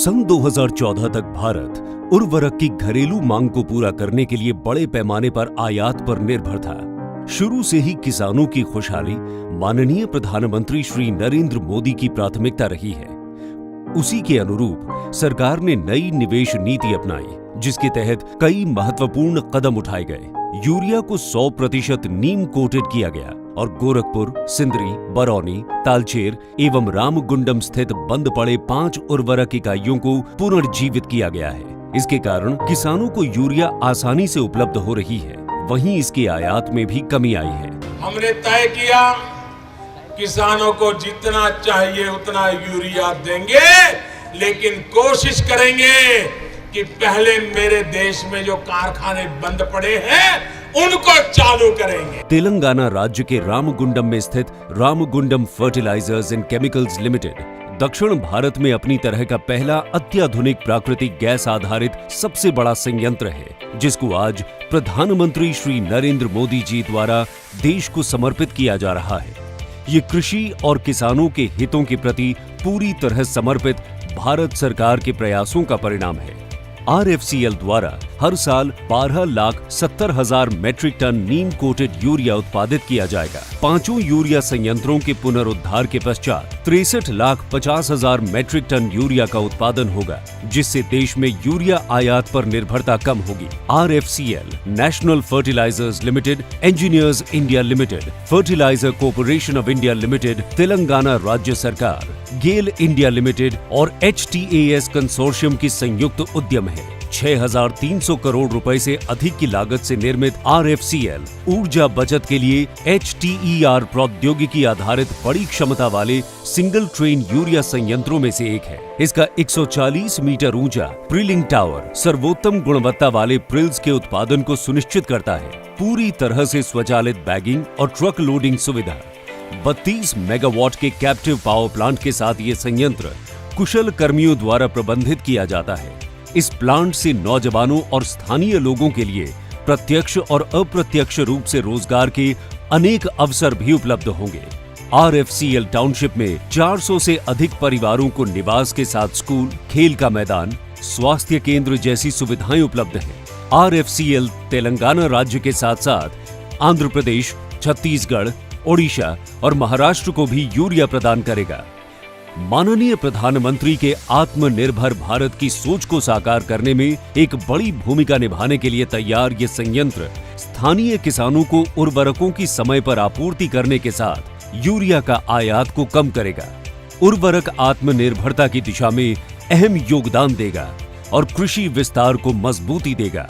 सन 2014 तक भारत उर्वरक की घरेलू मांग को पूरा करने के लिए बड़े पैमाने पर आयात पर निर्भर था। शुरू से ही किसानों की खुशहाली माननीय प्रधानमंत्री श्री नरेंद्र मोदी की प्राथमिकता रही है। उसी के अनुरूप सरकार ने नई निवेश नीति अपनाई, जिसके तहत कई महत्वपूर्ण कदम उठाए गए। यूरिया को 100% नीम कोटेड किया गया और गोरखपुर, सिंदरी, बरौनी, तालचेर एवं रामगुंडम स्थित बंद पड़े 5 उर्वरक इकाइयों को पुनर्जीवित किया गया है। इसके कारण किसानों को यूरिया आसानी से उपलब्ध हो रही है। वहीं इसके आयात में भी कमी आई है। हमने तय किया किसानों को जितना चाहिए उतना यूरिया देंगे, लेकिन कोशिश करेंगे कि पहले मेरे देश में जो कारखाने बंद पड़े हैं उनको चालू करेंगे। तेलंगाना राज्य के रामगुंडम में स्थित Ramagundam fertilizers and chemicals limited दक्षिण भारत में अपनी तरह का पहला अत्याधुनिक प्राकृतिक गैस आधारित सबसे बड़ा संयंत्र है, जिसको आज प्रधानमंत्री श्री नरेंद्र मोदी जी द्वारा देश को समर्पित किया जा रहा है। ये कृषि और किसानों के हितों के प्रति पूरी तरह समर्पित भारत सरकार के प्रयासों का परिणाम है। RFCL द्वारा हर साल 12,70,000 मैट्रिक टन नीम कोटेड यूरिया उत्पादित किया जाएगा। 5 यूरिया संयंत्रों के पुनरुद्धार के पश्चात 63,50,000 मैट्रिक टन यूरिया का उत्पादन होगा, जिससे देश में यूरिया आयात पर निर्भरता कम होगी। RFCL, national fertilizers limited, engineers India limited, fertilizer corporation of India limited, Telangana राज्य सरकार, गेल इंडिया लिमिटेड और HTAS कंसोर्शियम की संयुक्त उद्यम है। 6,300 करोड़ रुपए से अधिक की लागत से निर्मित RFCL ऊर्जा बचत के लिए HTER प्रौद्योगिकी आधारित बड़ी क्षमता वाले सिंगल ट्रेन यूरिया संयंत्रों में से एक है। इसका 140 मीटर ऊंचा प्रिलिंग टावर सर्वोत्तम गुणवत्ता वाले प्रिल्स के उत्पादन को सुनिश्चित करता है। पूरी तरह से स्वचालित बैगिंग और ट्रक लोडिंग सुविधा, 32 मेगावाट के कैप्टिव पावर प्लांट के साथ ये संयंत्र कुशल कर्मियों द्वारा प्रबंधित किया जाता है। इस प्लांट से नौजवानों और स्थानीय लोगों के लिए प्रत्यक्ष और अप्रत्यक्ष रूप से रोजगार के अनेक अवसर भी उपलब्ध होंगे। RFCL टाउनशिप में 400 से अधिक परिवारों को निवास के साथ स्कूल, खेल का मैदान, स्वास्थ्य केंद्र जैसी सुविधाएं उपलब्ध हैं। RFCL तेलंगाना राज्य के साथ साथ आंध्र प्रदेश, छत्तीसगढ़, ओडिशा और महाराष्ट्र को भी यूरिया प्रदान करेगा। माननीय प्रधानमंत्री के आत्मनिर्भर भारत की सोच को साकार करने में एक बड़ी भूमिका निभाने के लिए तैयार ये संयंत्र स्थानीय किसानों को उर्वरकों की समय पर आपूर्ति करने के साथ यूरिया का आयात को कम करेगा। उर्वरक आत्मनिर्भरता की दिशा में अहम योगदान देगा और कृषि विस्तार को मजबूती देगा।